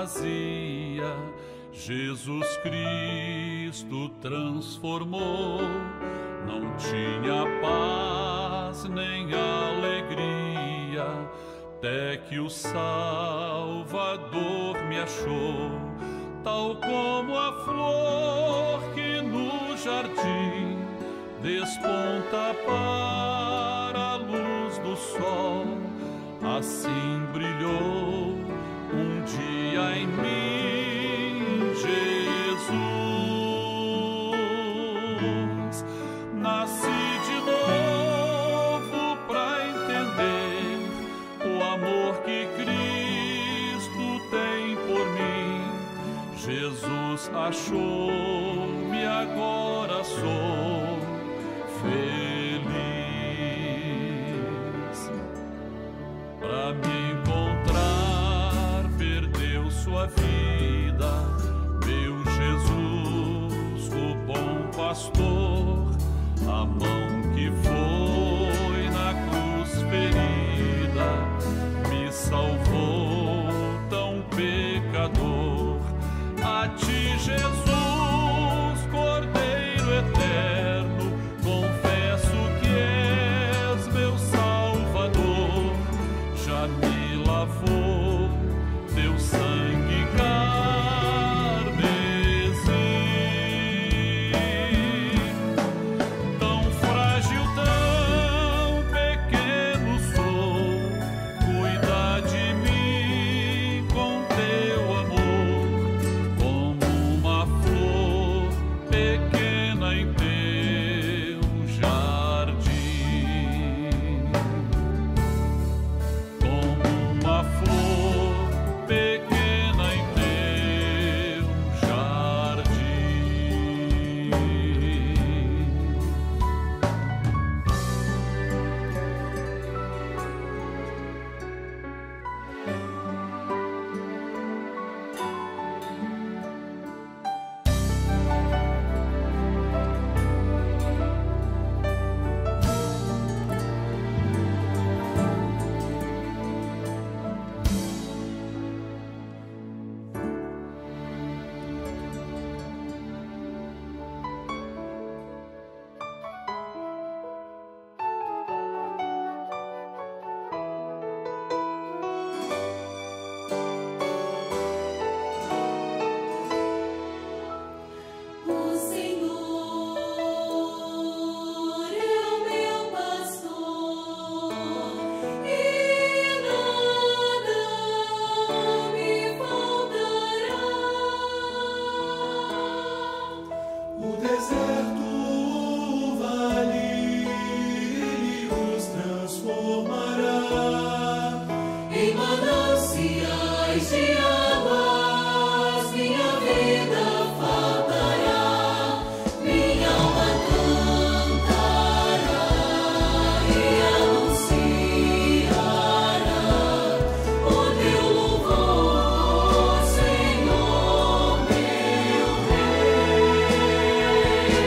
vazia, Jesus Cristo transformou. Não tinha paz nem alegria, até que o Salvador me achou. Tal como a flor que no jardim desponta para a luz do sol, assim brilhou um dia em mim Jesus. Nasci de novo para entender o amor que Cristo tem por mim. Jesus achou-me, agora sou feliz. Para me encontrar, perdeu sua vida, meu Jesus, o bom pastor, a mão que foi na cruz ferida, me salvou tão pecador. A ti, Jesus, Cordeiro eterno, confesso que és meu Salvador. Já me lavou teu sangue carmesim. Tão frágil, tão pequeno sou, cuida de mim com teu amor, como uma flor pequena em teu jardim. Como uma flor pequena em teu jardim. O Senhor é o meu pastor e nada me faltará. O deserto, o vale, Ele os transformará Em mananciais de águas minha vida faltará. Minha alma cantará e anunciará o teu louvor, Senhor meu Rei.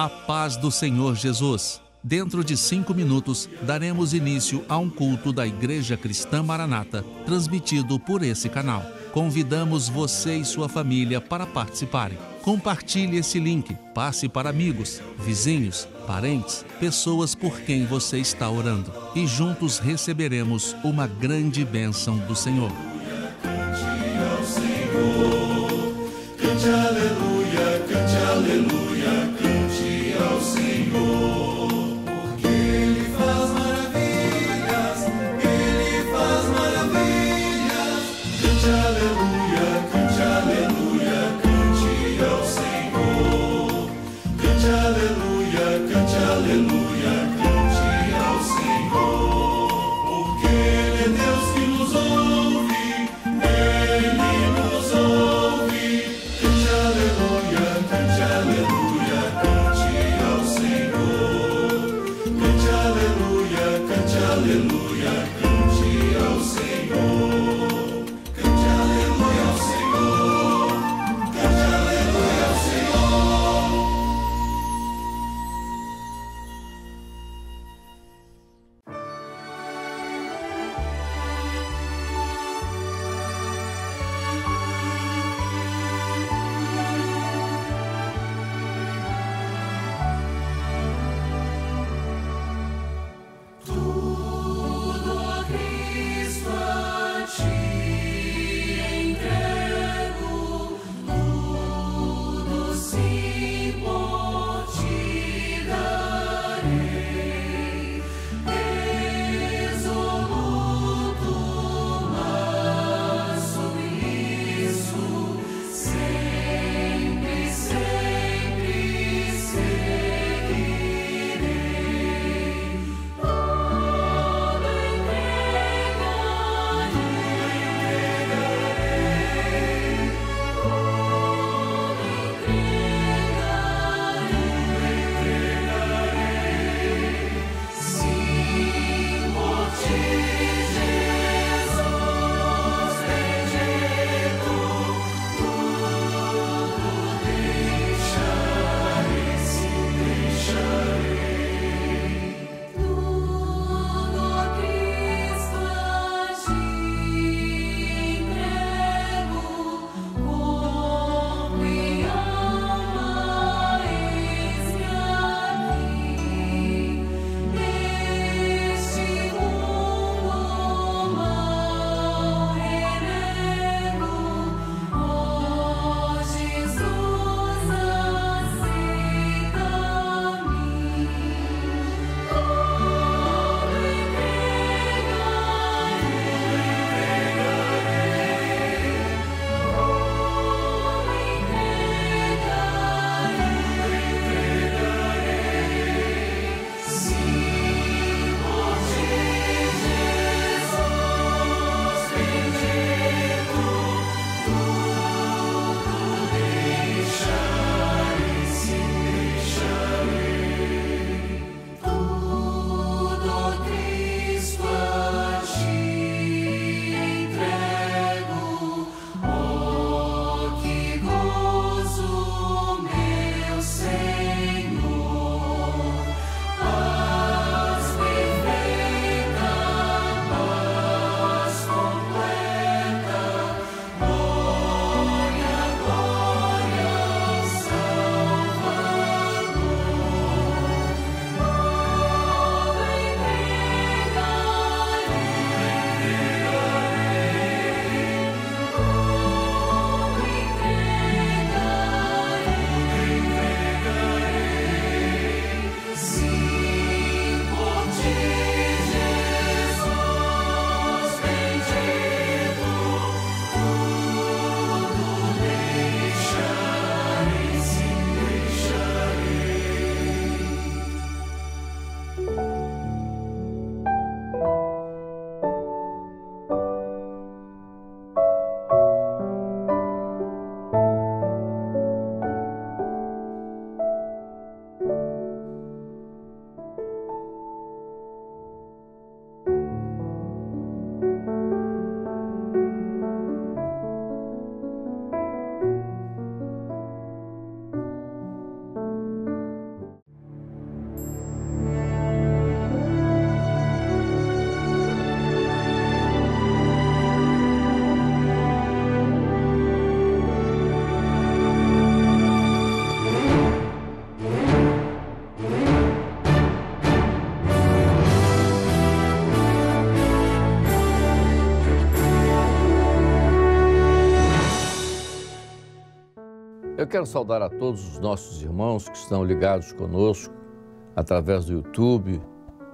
A paz do Senhor Jesus. Dentro de 5 minutos, daremos início a um culto da Igreja Cristã Maranata, transmitido por esse canal. Convidamos você e sua família para participarem. Compartilhe esse link, passe para amigos, vizinhos, parentes, pessoas por quem você está orando. E juntos receberemos uma grande bênção do Senhor. Cante ao Senhor, cante aleluia, cante aleluia, cante ao Senhor. Porque Ele faz maravilhas, Ele faz maravilhas. Cante aleluia, cante aleluia, cante ao Senhor. Cante aleluia, cante aleluia, cante ao Senhor. Porque Ele é Deus que nos ouve, Ele nos ouve. Cante aleluia, cante aleluia, cante ao Senhor. Cante aleluia, cante aleluia, cante ao Senhor. Cante aleluia ao Senhor. Cante aleluia ao Senhor. quero saudar a todos os nossos irmãos que estão ligados conosco através do YouTube,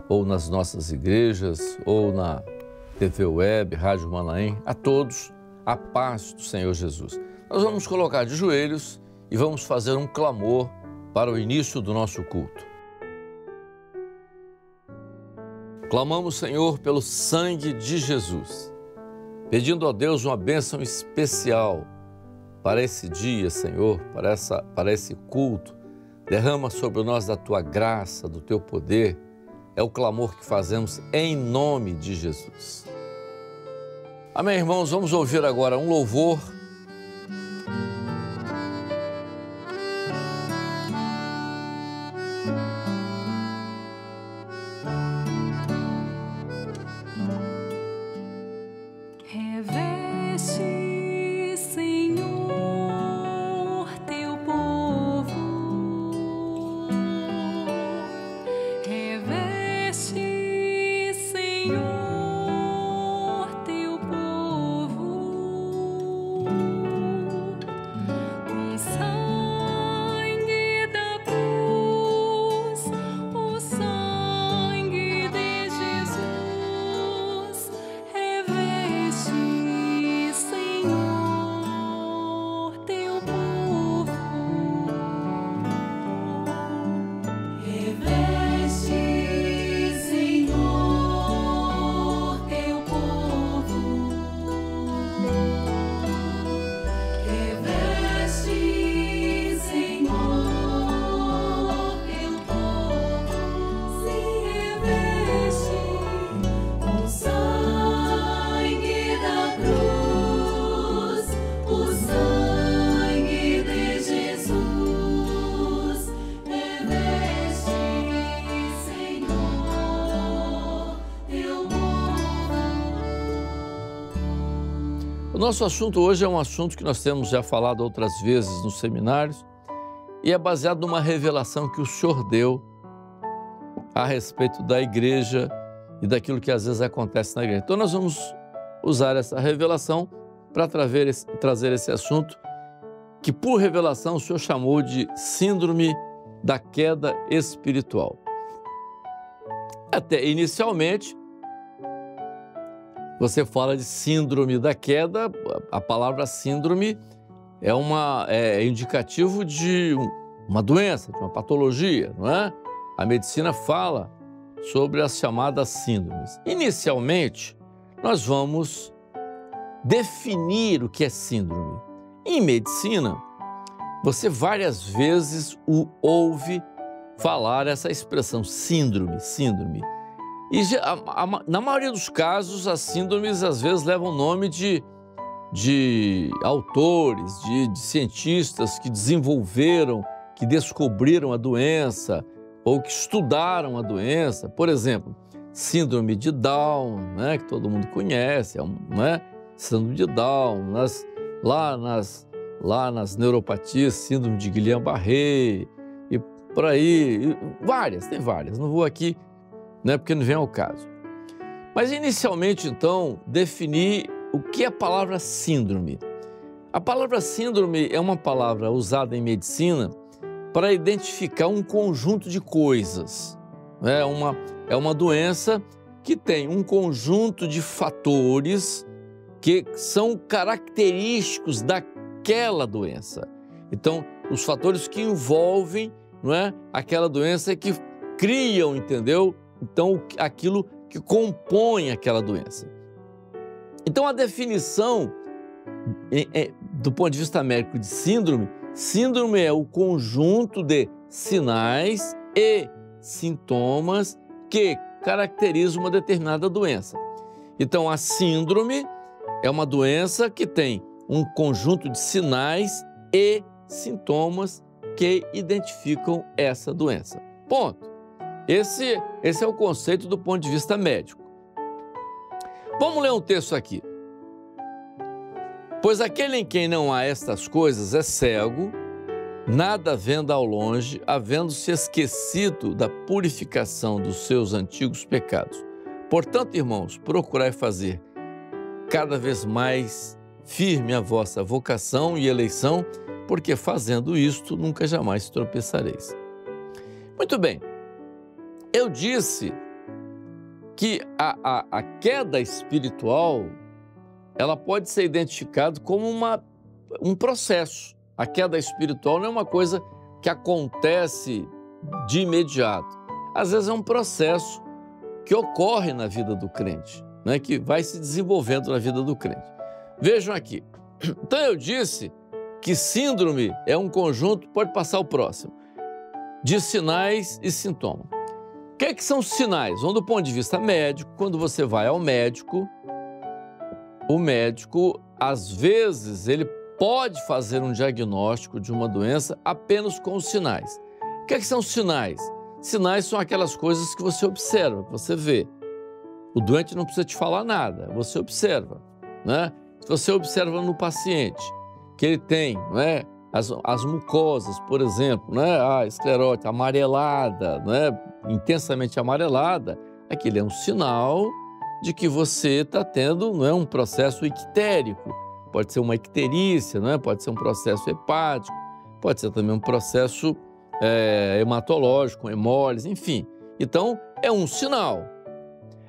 ou nas nossas igrejas, ou na TV Web, Rádio Manaim. A todos, a paz do Senhor Jesus. Nós vamos colocar de joelhos e vamos fazer um clamor para o início do nosso culto. Clamamos, Senhor, pelo sangue de Jesus, pedindo a Deus uma bênção especial para esse dia, Senhor, para esse culto. Derrama sobre nós da Tua graça, do Teu poder. É o clamor que fazemos em nome de Jesus. Amém, irmãos? Vamos ouvir agora um louvor. O nosso assunto hoje é um assunto que nós temos já falado outras vezes nos seminários e é baseado numa revelação que o Senhor deu a respeito da igreja e daquilo que às vezes acontece na igreja. Então nós vamos usar essa revelação para trazer esse assunto que por revelação o Senhor chamou de síndrome da queda espiritual. Até inicialmente, você fala de síndrome da queda, a palavra síndrome é indicativo de uma doença, de uma patologia, não é? A medicina fala sobre as chamadas síndromes. Inicialmente, nós vamos definir o que é síndrome. Em medicina, você várias vezes ouve falar essa expressão síndrome. E na maioria dos casos, as síndromes às vezes levam o nome de autores, de cientistas que desenvolveram, que descobriram a doença ou que estudaram a doença. Por exemplo, síndrome de Down, né, que todo mundo conhece, né? Síndrome de Down, lá nas neuropatias, síndrome de Guillain-Barré e por aí, tem várias, não vou aqui, né, porque não vem ao caso. Mas inicialmente, então, definir o que é a palavra síndrome. A palavra síndrome é uma palavra usada em medicina para identificar um conjunto de coisas. É uma doença que tem um conjunto de fatores que são característicos daquela doença. Então, os fatores que envolvem, não é, aquela doença que criam, entendeu? Então, aquilo que compõe aquela doença. Então, a definição, do ponto de vista médico de síndrome é o conjunto de sinais e sintomas que caracterizam uma determinada doença. Então, a síndrome é uma doença que tem um conjunto de sinais e sintomas que identificam essa doença. Ponto. Esse é o conceito do ponto de vista médico. Vamos ler um texto aqui. Pois aquele em quem não há estas coisas é cego, nada vendo ao longe, havendo-se esquecido da purificação dos seus antigos pecados. Portanto, irmãos, procurai fazer cada vez mais firme a vossa vocação e eleição, porque fazendo isto nunca jamais tropeçareis. Muito bem, eu disse que a queda espiritual, ela pode ser identificada como um processo. A queda espiritual não é uma coisa que acontece de imediato. Às vezes é um processo que ocorre na vida do crente, né, que vai se desenvolvendo na vida do crente. Vejam aqui. Então eu disse que síndrome é um conjunto, pode passar o próximo, de sinais e sintomas. O que são sinais? Vamos do ponto de vista médico. Quando você vai ao médico, o médico, às vezes, ele pode fazer um diagnóstico de uma doença apenas com os sinais. O que são sinais? Sinais são aquelas coisas que você observa, que você vê. O doente não precisa te falar nada, você observa, né? Se você observa no paciente que ele tem, né, as mucosas, por exemplo, né, a esclerose amarelada, né, intensamente amarelada, aquele é um sinal de que você está tendo, não é, um processo ictérico. Pode ser uma icterícia, não é? Pode ser um processo hepático, pode ser também um processo hematológico, hemólise, enfim. Então, é um sinal.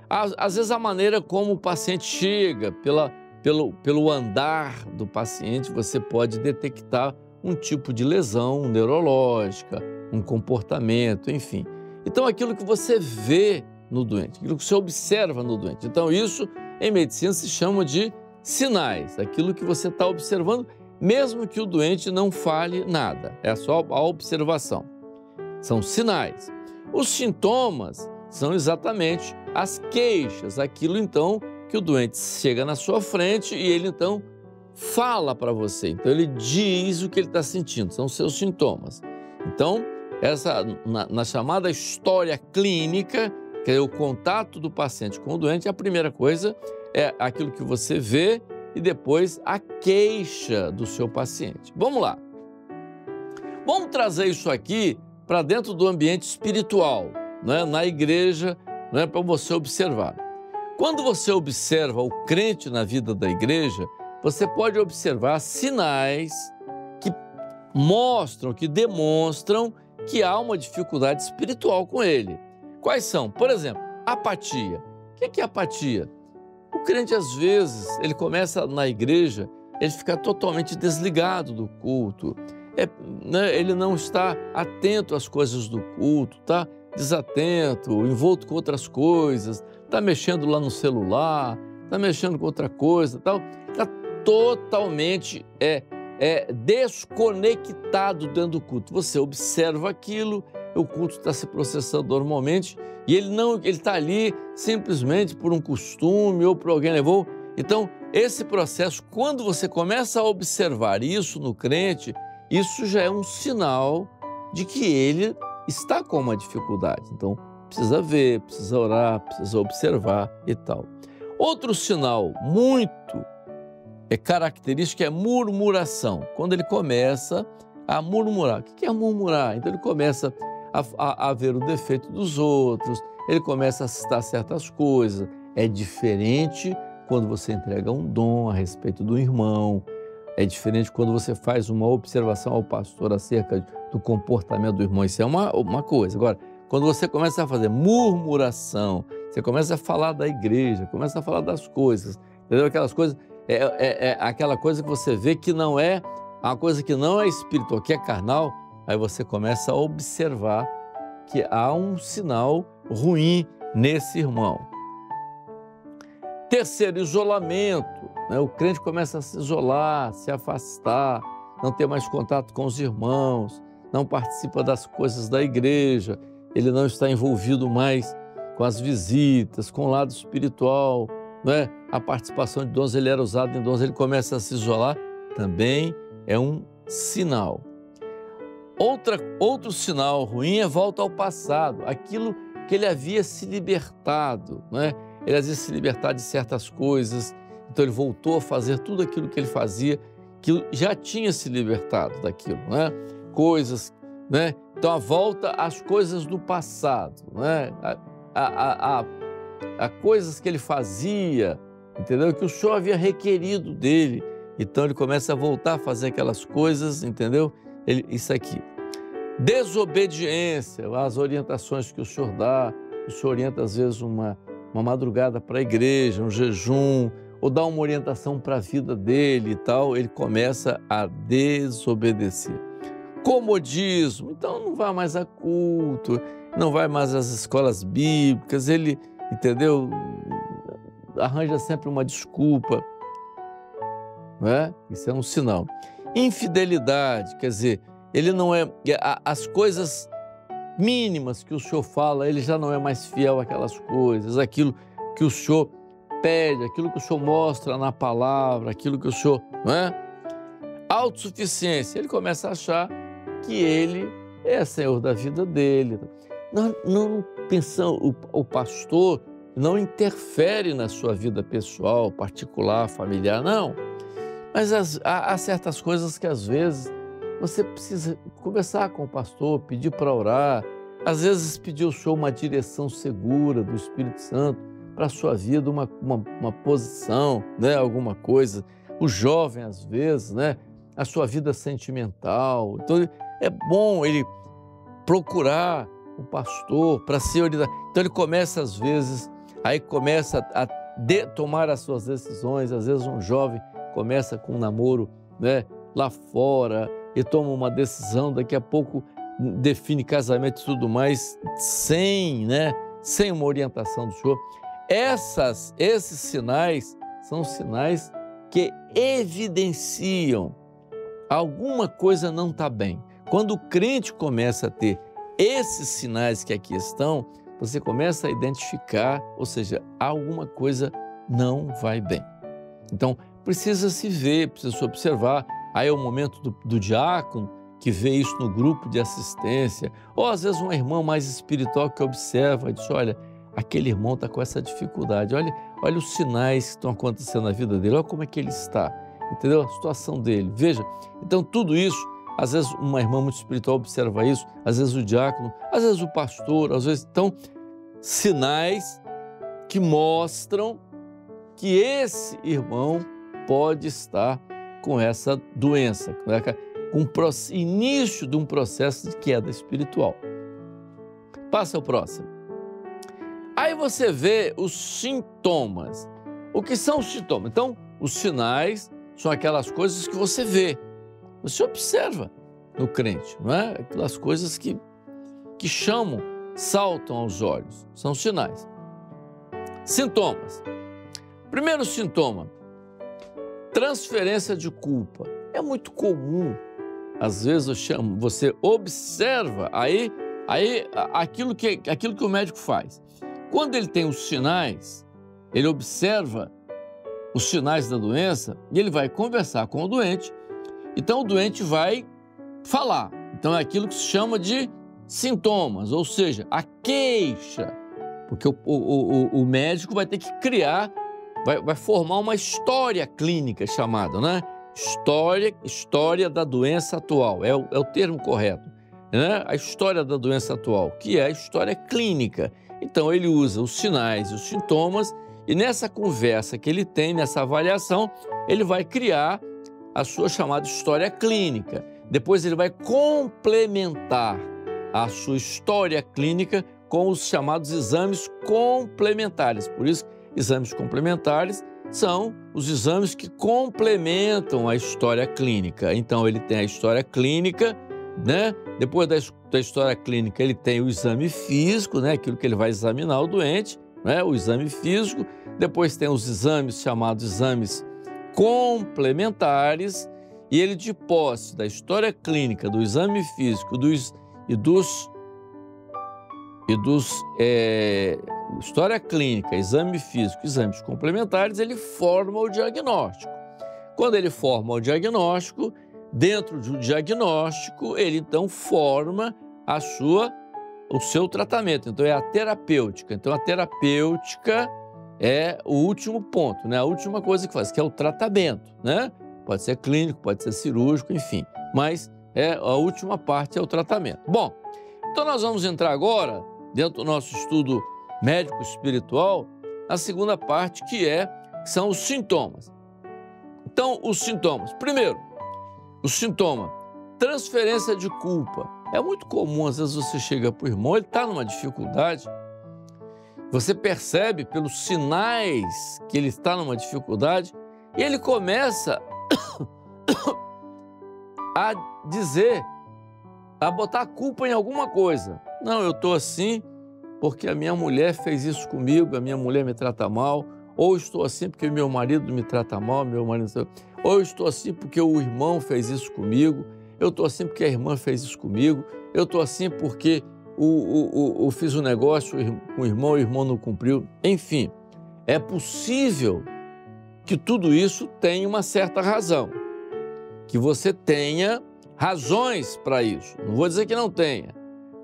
Às vezes, a maneira como o paciente chega, pelo andar do paciente, você pode detectar um tipo de lesão neurológica, um comportamento, enfim. Então, aquilo que você vê no doente, aquilo que você observa no doente. Então, isso, em medicina, se chama de sinais, aquilo que você está observando, mesmo que o doente não fale nada, é só a observação. São sinais. Os sintomas são exatamente as queixas, aquilo então que o doente chega na sua frente e ele então fala para você. Então ele diz o que ele está sentindo, são os seus sintomas. Então, na chamada história clínica, que é o contato do paciente com o doente, a primeira coisa é aquilo que você vê e depois a queixa do seu paciente. Vamos lá. Vamos trazer isso aqui para dentro do ambiente espiritual, né? Na igreja, né? Para você observar. Quando você observa o crente na vida da igreja, você pode observar sinais que mostram, que demonstram que há uma dificuldade espiritual com ele. Quais são? Por exemplo, apatia. O que é apatia? O crente, às vezes, ele começa na igreja, ele fica totalmente desligado do culto, ele não está atento às coisas do culto, está desatento, envolto com outras coisas, está mexendo lá no celular, está mexendo com outra coisa, está totalmente desconectado dentro do culto. Você observa aquilo, o culto está se processando normalmente e ele está ali simplesmente por um costume ou por alguém levou. Então, esse processo, quando você começa a observar isso no crente, isso já é um sinal de que ele está com uma dificuldade. Então, precisa ver, precisa orar, precisa observar e tal. Outro sinal muito característico é murmuração. Quando ele começa a murmurar. O que é murmurar? Então, ele começa a ver o defeito dos outros, ele começa a citar certas coisas. É diferente quando você entrega um dom a respeito do irmão, é diferente quando você faz uma observação ao pastor acerca do comportamento do irmão. Isso é uma coisa. Agora, quando você começa a fazer murmuração, você começa a falar da igreja, começa a falar das coisas, entendeu? Aquelas coisas, aquela coisa que você vê que não é, uma coisa que não é espiritual, que é carnal, aí você começa a observar que há um sinal ruim nesse irmão. Terceiro, isolamento. Né? O crente começa a se isolar, se afastar, não ter mais contato com os irmãos, não participa das coisas da igreja, ele não está envolvido mais com as visitas, com o lado espiritual, né? A participação de dons, ele era usado em dons, ele começa a se isolar, também é um sinal. Outro sinal ruim é volta ao passado, aquilo que ele havia se libertado, né? Ele havia se libertado de certas coisas, então ele voltou a fazer tudo aquilo que ele fazia, que já tinha se libertado daquilo, né? Coisas, né? Então a volta às coisas do passado, né? A coisas que ele fazia, entendeu? Que o Senhor havia requerido dele, Então ele começa a voltar a fazer aquelas coisas, entendeu? Isso aqui. Desobediência, as orientações que o senhor dá, o senhor orienta às vezes uma madrugada para a igreja, um jejum, ou dá uma orientação para a vida dele e tal, ele começa a desobedecer. Comodismo, então não vai mais a culto, não vai mais às escolas bíblicas, ele, entendeu, arranja sempre uma desculpa, não é? Isso é um sinal. Infidelidade, quer dizer, ele não é, as coisas mínimas que o senhor fala, ele já não é mais fiel àquelas coisas, aquilo que o senhor pede, aquilo que o senhor mostra na palavra, aquilo que o senhor, não é? Autossuficiência, ele começa a achar que ele é senhor da vida dele. Não pensamos, o pastor não interfere na sua vida pessoal, particular, familiar, não. Mas há certas coisas que às vezes você precisa conversar com o pastor, pedir para orar, às vezes pedir ao senhor uma direção segura do Espírito Santo para a sua vida, uma posição, né, alguma coisa. O jovem, às vezes, né, a sua vida sentimental. Então, é bom ele procurar um pastor para ser orientado. Então, ele começa, às vezes, aí começa a tomar as suas decisões. Às vezes, um jovem começa com um namoro, né, lá fora e toma uma decisão, daqui a pouco define casamento e tudo mais, sem uma orientação do senhor. Esses sinais são sinais que evidenciam alguma coisa não está bem. Quando o crente começa a ter esses sinais que aqui estão, você começa a identificar, ou seja, alguma coisa não vai bem. Então, precisa se ver, precisa se observar. Aí é o momento do diácono que vê isso no grupo de assistência, ou às vezes um irmão mais espiritual que observa e diz, olha, aquele irmão está com essa dificuldade, olha os sinais que estão acontecendo na vida dele, olha como é que ele está, entendeu? A situação dele, veja. Então tudo isso, às vezes uma irmã muito espiritual observa isso, às vezes o diácono, às vezes o pastor, às vezes, então, sinais que mostram que esse irmão pode estar com essa doença, com o início de um processo de queda espiritual. Passa ao próximo. Aí você vê os sintomas. O que são os sintomas? Então, os sinais são aquelas coisas que você vê, você observa no crente, não é? Aquelas coisas que chamam, saltam aos olhos, são sinais. Sintomas. Primeiro sintoma, transferência de culpa. É muito comum, às vezes você observa aí aquilo que o médico faz. Quando ele tem os sinais, ele observa os sinais da doença e ele vai conversar com o doente. Então o doente vai falar. Então é aquilo que se chama de sintomas, ou seja, a queixa. Porque o médico vai ter que criar, vai formar uma história clínica chamada, né? História da doença atual, é o termo correto, né? A história da doença atual, que é a história clínica. Então ele usa os sinais e os sintomas e nessa conversa que ele tem, nessa avaliação, ele vai criar a sua chamada história clínica. Depois ele vai complementar a sua história clínica com os chamados exames complementares. Por isso, exames complementares são os exames que complementam a história clínica. Então, ele tem a história clínica, né? Depois da história clínica, ele tem o exame físico, né? Aquilo que ele vai examinar o doente, né? O exame físico. Depois tem os exames chamados exames complementares. E ele, de posse da história clínica, do exame físico história clínica, exame físico, exames complementares, ele forma o diagnóstico. Quando ele forma o diagnóstico, dentro do diagnóstico, ele então forma o seu tratamento. Então é a terapêutica. Então a terapêutica é o último ponto, né? A última coisa que faz, que é o tratamento, né? Pode ser clínico, pode ser cirúrgico, enfim. Mas a última parte é o tratamento. Bom, então nós vamos entrar agora, dentro do nosso estudo médico espiritual, a segunda parte que são os sintomas. Então, os sintomas. Primeiro, o sintoma, transferência de culpa. É muito comum, às vezes você chega para o irmão, ele está numa dificuldade, você percebe pelos sinais que ele está numa dificuldade, e ele começa a dizer, a botar a culpa em alguma coisa. Não, eu estou assim porque a minha mulher fez isso comigo, a minha mulher me trata mal, ou estou assim porque meu marido me trata mal, ou eu estou assim porque o irmão fez isso comigo, eu estou assim porque a irmã fez isso comigo, eu estou assim porque eu fiz um negócio com o irmão não cumpriu. Enfim, é possível que tudo isso tenha uma certa razão, que você tenha razões para isso. Não vou dizer que não tenha,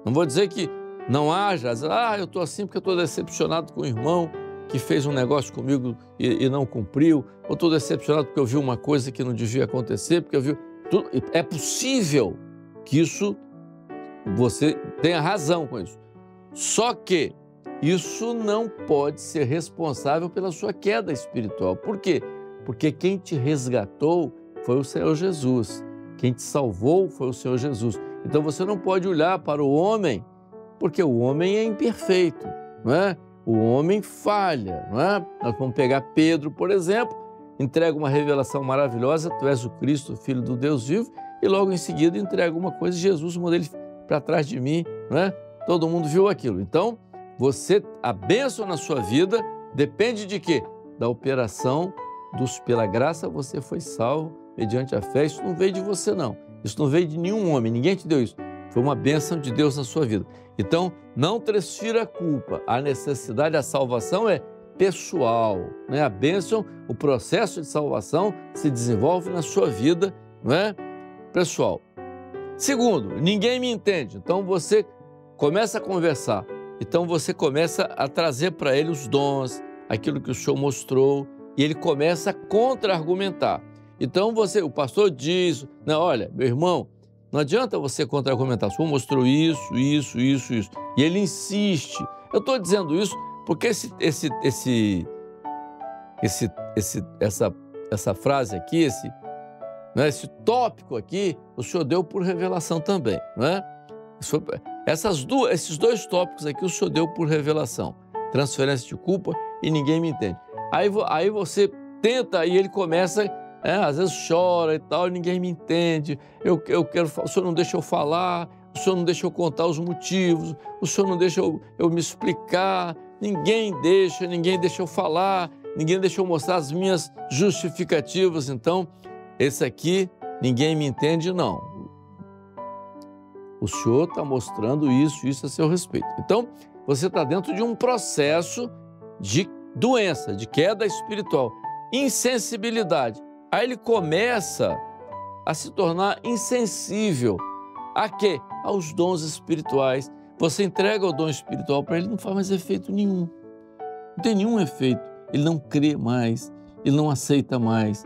não vou dizer que não haja, eu estou assim porque eu estou decepcionado com o irmão que fez um negócio comigo e não cumpriu, ou estou decepcionado porque eu vi uma coisa que não devia acontecer, porque eu vi... É possível que isso, você tenha razão com isso. Só que isso não pode ser responsável pela sua queda espiritual. Por quê? Porque quem te resgatou foi o Senhor Jesus. Quem te salvou foi o Senhor Jesus. Então você não pode olhar para o homem, porque o homem é imperfeito, não é? O homem falha, não é? Nós vamos pegar Pedro, por exemplo, entrega uma revelação maravilhosa, tu és o Cristo, Filho do Deus vivo, e logo em seguida entrega uma coisa, Jesus mandou ele para trás de mim, não é? Todo mundo viu aquilo. Então, a bênção na sua vida depende de quê? Da operação pela graça você foi salvo mediante a fé. Isso não veio de você, não. Isso não veio de nenhum homem, ninguém te deu isso. Foi uma bênção de Deus na sua vida. Então, não transfira a culpa. A necessidade, a salvação é pessoal, né? A bênção, o processo de salvação se desenvolve na sua vida, não é? Pessoal. Segundo, ninguém me entende. Então, você começa a conversar. Então, você começa a trazer para ele os dons, aquilo que o Senhor mostrou, e ele começa a contra-argumentar. Então, o pastor diz, não, olha, meu irmão, não adianta você contra-argumentar, o Senhor mostrou isso. E ele insiste. Eu estou dizendo isso porque essa frase aqui, esse tópico aqui, o Senhor deu por revelação também, não é? Esses dois tópicos aqui o Senhor deu por revelação. Transferência de culpa e ninguém me entende. Aí você tenta e ele começa... às vezes chora e tal, ninguém me entende, o Senhor não deixa eu falar, o Senhor não deixa eu contar os motivos, o Senhor não deixa eu me explicar, ninguém deixa eu falar, ninguém deixa eu mostrar as minhas justificativas. Então, esse aqui, ninguém me entende, não. O Senhor está mostrando isso a seu respeito. Então, você está dentro de um processo de doença, de queda espiritual, insensibilidade. Aí ele começa a se tornar insensível a quê? Aos dons espirituais. Você entrega o dom espiritual para ele, não faz mais efeito nenhum. Não tem nenhum efeito. Ele não crê mais, ele não aceita mais,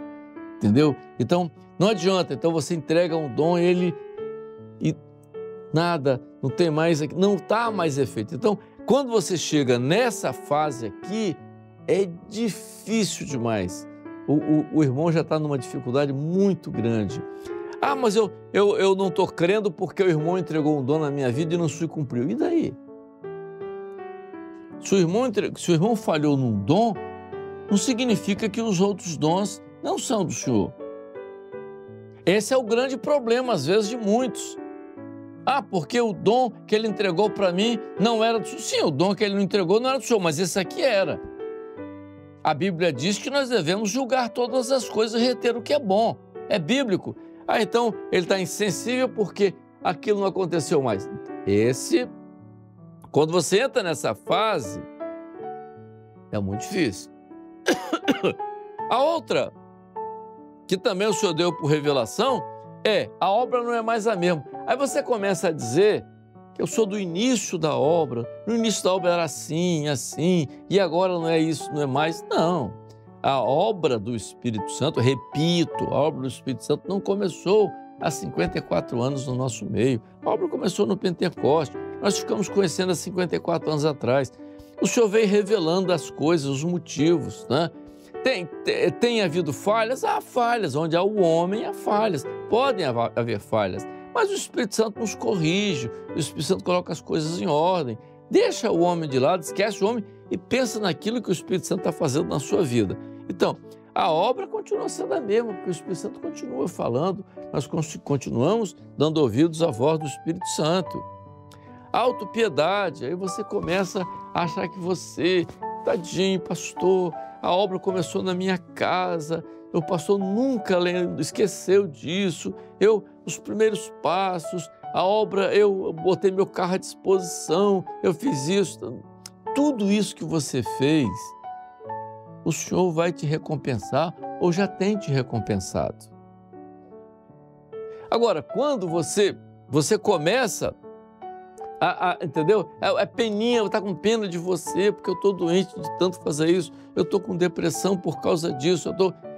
entendeu? Então, não adianta. Então, você entrega um dom e nada, não tem mais, não está mais efeito. Então, quando você chega nessa fase aqui, é difícil demais. O irmão já está numa dificuldade muito grande. Mas eu não estou crendo porque o irmão entregou um dom na minha vida e não se cumpriu. E daí? Se o irmão falhou num dom, não significa que os outros dons não são do Senhor. Esse é o grande problema, às vezes, de muitos. Porque o dom que ele entregou para mim não era do Senhor. Sim, o dom que ele não entregou não era do Senhor, mas esse aqui era. A Bíblia diz que nós devemos julgar todas as coisas e reter o que é bom. É bíblico. Então, ele está insensível porque aquilo não aconteceu mais. Quando você entra nessa fase, é muito difícil. A outra, que também o Senhor deu por revelação, a obra não é mais a mesma. Aí você começa a dizer... Eu sou do início da obra, no início da obra era assim, e agora não é isso, não é mais. Não, a obra do Espírito Santo, repito, a obra do Espírito Santo não começou há 54 anos no nosso meio. A obra começou no Pentecoste, nós ficamos conhecendo há 54 anos atrás. O Senhor veio revelando as coisas, os motivos, né? Tem havido falhas? Há falhas. Onde há o homem, há falhas. Podem haver falhas. Mas o Espírito Santo nos corrige, o Espírito Santo coloca as coisas em ordem. Deixa o homem de lado, esquece o homem e pensa naquilo que o Espírito Santo está fazendo na sua vida. Então, a obra continua sendo a mesma, porque o Espírito Santo continua falando, nós continuamos dando ouvidos à voz do Espírito Santo. Autopiedade, aí você começa a achar que você, tadinho, pastor, a obra começou na minha casa, o pastor nunca esqueceu disso, os primeiros passos, a obra, eu botei meu carro à disposição, eu fiz isso. Tudo isso que você fez, o Senhor vai te recompensar ou já tem te recompensado. Agora, quando você começa entendeu? É peninha, está com pena de você porque eu estou doente de tanto fazer isso, eu estou com depressão por causa disso,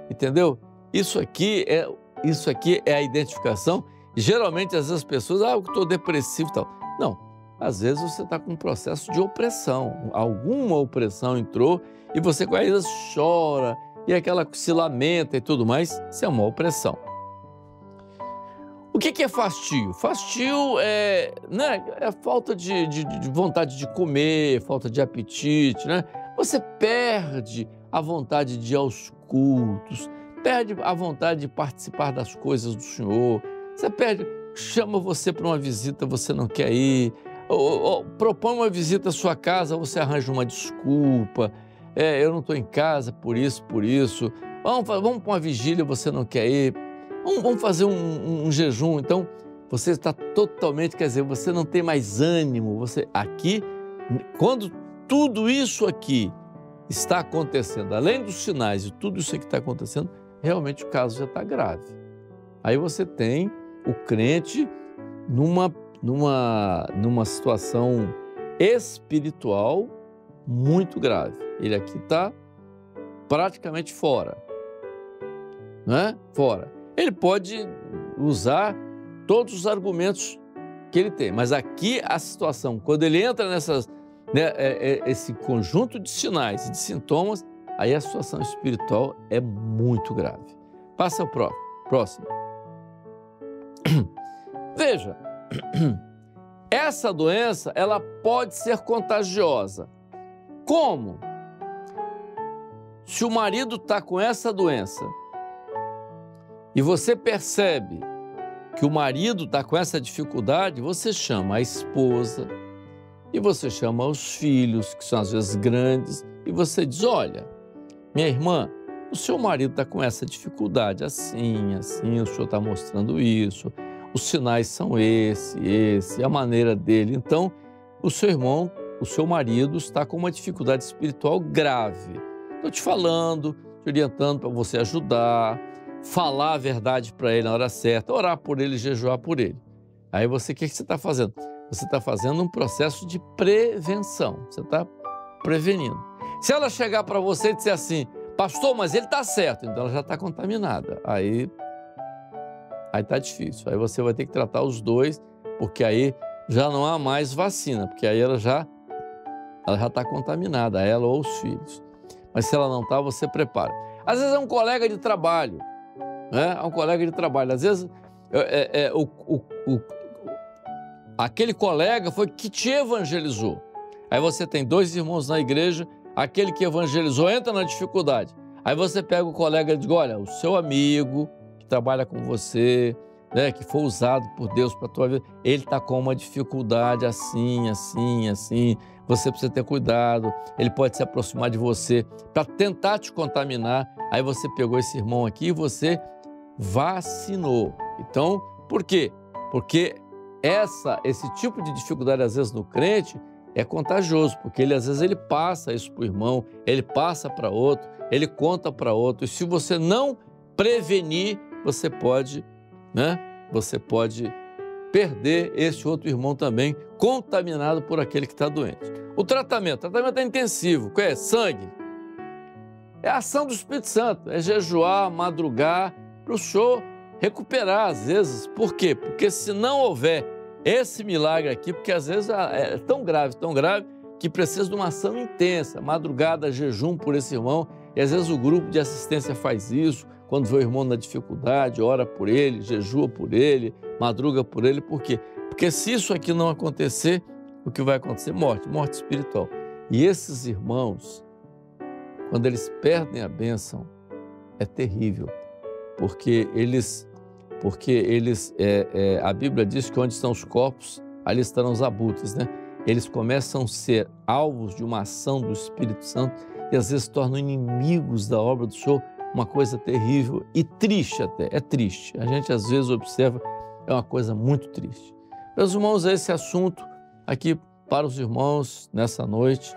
entendeu? Isso aqui é a identificação. E geralmente, às vezes, as pessoas, eu estou depressivo e tal. Não, às vezes você está com um processo de opressão, alguma opressão entrou e você ainda chora e aquela se lamenta e tudo mais, isso é uma opressão. O que é fastio? Fastio é falta de vontade de comer, falta de apetite, né? Você perde a vontade de ir aos cultos, perde a vontade de participar das coisas do Senhor, chama você para uma visita, você não quer ir, ou propõe uma visita à sua casa, você arranja uma desculpa, eu não estou em casa por isso, vamos para uma vigília, você não quer ir, vamos fazer um jejum. Então, você está totalmente, quer dizer, você não tem mais ânimo. Quando tudo isso aqui está acontecendo, além dos sinais e tudo isso aqui está acontecendo, realmente o caso já está grave. Aí você tem o crente numa situação espiritual muito grave. Ele aqui está praticamente fora, não é? Fora. Ele pode usar todos os argumentos que ele tem, mas aqui a situação, quando ele entra esse conjunto de sinais e de sintomas, aí a situação espiritual é muito grave. Passa ao próximo. Veja, essa doença, ela pode ser contagiosa. Como? Se o marido está com essa doença, e você percebe que o marido está com essa dificuldade, você chama a esposa e você chama os filhos, que são às vezes grandes, e você diz, olha, minha irmã, o seu marido está com essa dificuldade, assim, o senhor está mostrando isso, os sinais são esse, a maneira dele. Então, o seu marido está com uma dificuldade espiritual grave. Estou te falando, te orientando para você ajudar, falar a verdade para ele na hora certa, orar por ele, jejuar por ele. Aí o que você está fazendo? Você está fazendo um processo de prevenção, você está prevenindo. Se ela chegar para você e disser assim, pastor, mas ele está certo, então ela já está contaminada. Aí está difícil, aí você vai ter que tratar os dois, porque aí já não há mais vacina, porque aí ela já está contaminada, ela ou os filhos. Mas se ela não está, você prepara. Às vezes é um colega de trabalho, né? É um colega de trabalho. Às vezes aquele colega foi que te evangelizou. Aí você tem 2 irmãos na igreja, aquele que evangelizou entra na dificuldade. Aí você pega o colega e diz, olha, o seu amigo que trabalha com você, né, que foi usado por Deus para a tua vida, ele está com uma dificuldade assim. Você precisa ter cuidado, ele pode se aproximar de você para tentar te contaminar. Aí você pegou esse irmão aqui e você vacinou. Então, por quê? Porque esse tipo de dificuldade, às vezes, no crente, é contagioso, porque às vezes ele passa isso para o irmão, ele passa para outro, ele conta para outro. E se você não prevenir, você pode perder esse outro irmão também, contaminado por aquele que está doente. O tratamento é intensivo, que é sangue. É a ação do Espírito Santo, é jejuar, madrugar, para o senhor recuperar às vezes. Por quê? Porque se não houver esse milagre aqui, porque às vezes é tão grave, que precisa de uma ação intensa, madrugada, jejum por esse irmão, E às vezes o grupo de assistência faz isso, quando vê o irmão na dificuldade, ora por ele, jejua por ele, madruga por ele. Por quê? Porque se isso aqui não acontecer, o que vai acontecer? Morte espiritual. E esses irmãos, quando eles perdem a bênção, é terrível, porque a Bíblia diz que onde estão os corpos, ali estarão os abutres, né? Eles começam a ser alvos de uma ação do Espírito Santo e às vezes se tornam inimigos da obra do Senhor, uma coisa terrível e triste até, é triste. A gente às vezes observa, é uma coisa muito triste. Meus irmãos, esse assunto aqui para os irmãos nessa noite,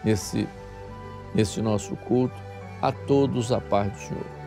nesse nosso culto, a todos a paz do Senhor.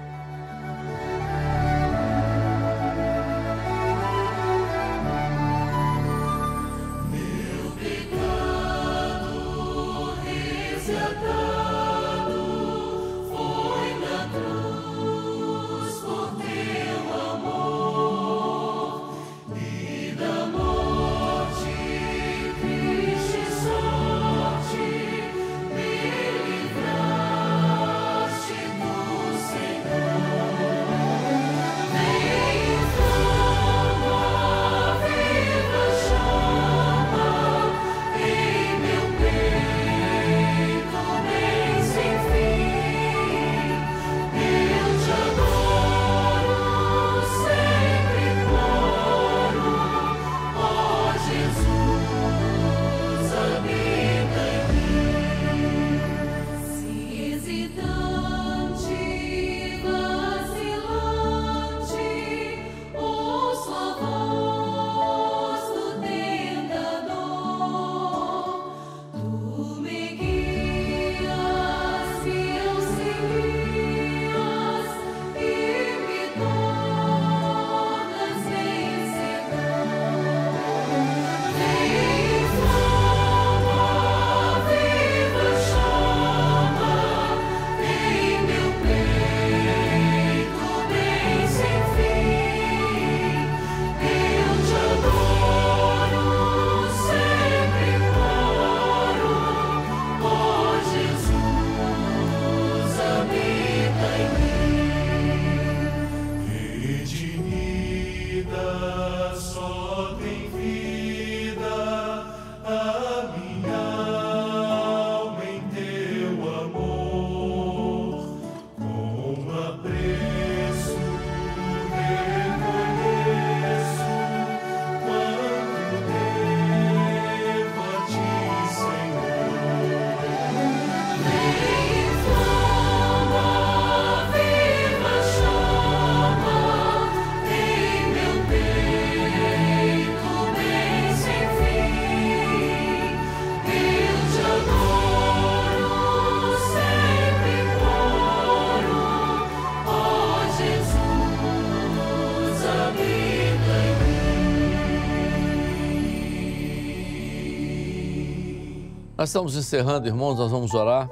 Nós estamos encerrando, irmãos, nós vamos orar.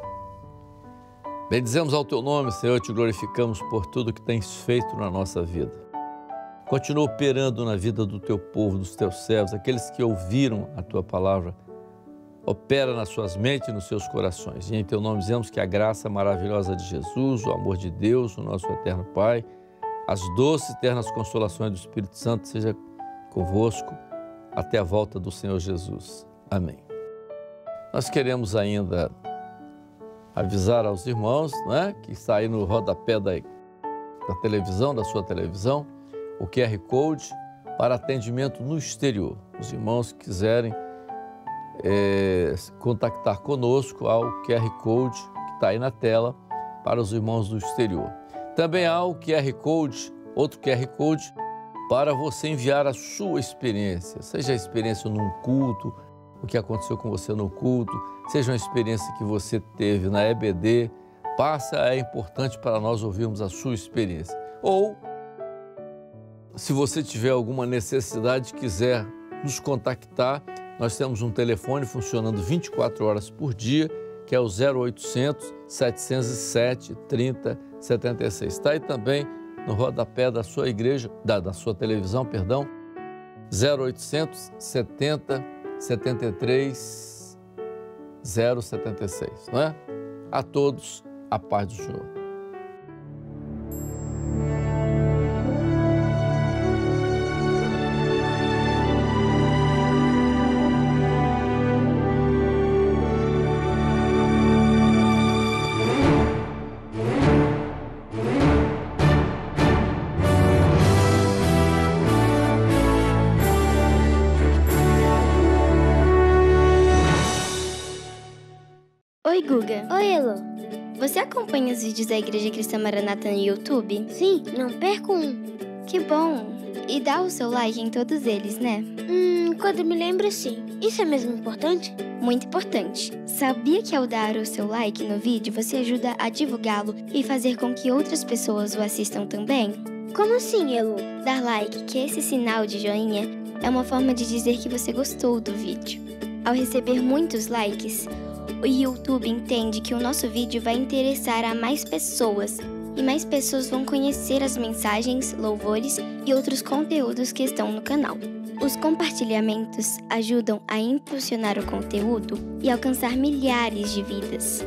Bendizemos ao Teu nome, Senhor, te glorificamos por tudo que tens feito na nossa vida. Continua operando na vida do Teu povo, dos Teus servos, aqueles que ouviram a Tua palavra. Opera nas suas mentes e nos seus corações. E em Teu nome dizemos que a graça maravilhosa de Jesus, o amor de Deus, o nosso eterno Pai, as doces e eternas consolações do Espírito Santo seja convosco até a volta do Senhor Jesus. Amém. Nós queremos ainda avisar aos irmãos, né, que está aí no rodapé da televisão, da sua televisão, o QR Code para atendimento no exterior. Os irmãos que quiserem contactar conosco ao QR Code que está aí na tela para os irmãos do exterior. Também há o QR Code, outro QR Code, para você enviar a sua experiência, seja a experiência num culto, o que aconteceu com você no culto, seja uma experiência que você teve na EBD, é importante para nós ouvirmos a sua experiência. Ou, se você tiver alguma necessidade, quiser nos contactar, nós temos um telefone funcionando 24 horas por dia, que é o 0800 707 3076. Está aí também no rodapé da sua igreja, da sua televisão, perdão, 0800 70 73 076, não é? A todos, A paz do Senhor. Oi, Guga. Oi, Elo. Você acompanha os vídeos da Igreja Cristã Maranata no YouTube? Sim, não perco um. Que bom! E dá o seu like em todos eles, né? Quando me lembro, sim. Isso é mesmo importante? Muito importante. Sabia que ao dar o seu like no vídeo, você ajuda a divulgá-lo e fazer com que outras pessoas o assistam também? Como assim, Elo? Dar like, que é esse sinal de joinha, é uma forma de dizer que você gostou do vídeo. Ao receber muitos likes, o YouTube entende que o nosso vídeo vai interessar a mais pessoas e mais pessoas vão conhecer as mensagens, louvores e outros conteúdos que estão no canal. Os compartilhamentos ajudam a impulsionar o conteúdo e alcançar milhares de vidas.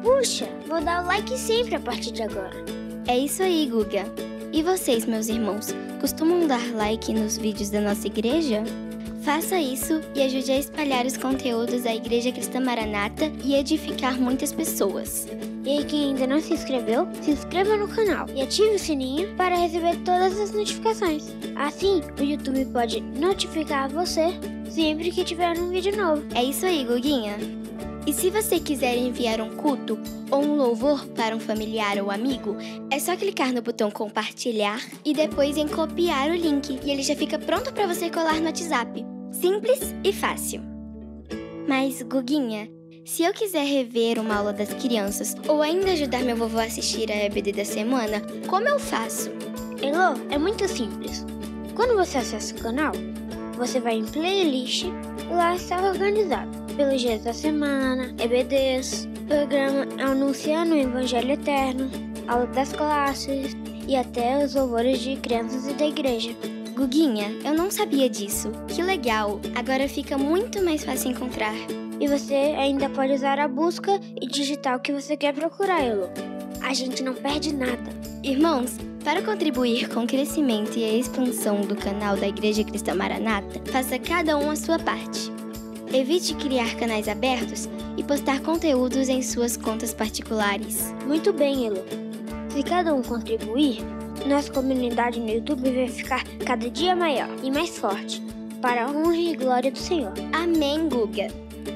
Puxa, vou dar o like sempre a partir de agora. É isso aí, Guga. E vocês, meus irmãos, costumam dar like nos vídeos da nossa igreja? Faça isso e ajude a espalhar os conteúdos da Igreja Cristã Maranata e edificar muitas pessoas. E aí, quem ainda não se inscreveu, se inscreva no canal e ative o sininho para receber todas as notificações. Assim, o YouTube pode notificar você sempre que tiver um vídeo novo. É isso aí, Guguinha. E se você quiser enviar um culto ou um louvor para um familiar ou amigo, é só clicar no botão compartilhar e depois em copiar o link e ele já fica pronto para você colar no WhatsApp. Simples e fácil. Mas, Guguinha, se eu quiser rever uma aula das crianças ou ainda ajudar meu vovô a assistir a EBD da semana, como eu faço? Elo, é muito simples. Quando você acessa o canal, você vai em playlist e lá está organizado pelos dias da semana, EBDs, programa anunciando o Evangelho Eterno, aula das classes e até os louvores de crianças e da igreja. Guguinha, eu não sabia disso. Que legal! Agora fica muito mais fácil encontrar. E você ainda pode usar a busca e digitar o que você quer procurar, Elo. A gente não perde nada. Irmãos, para contribuir com o crescimento e a expansão do canal da Igreja Cristã Maranata, faça cada um a sua parte. Evite criar canais abertos e postar conteúdos em suas contas particulares. Muito bem, Elo. Se cada um contribuir, nossa comunidade no YouTube vai ficar cada dia maior e mais forte, para a honra e glória do Senhor. Amém, Guga!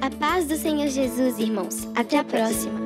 A paz do Senhor Jesus, irmãos. Até a próxima!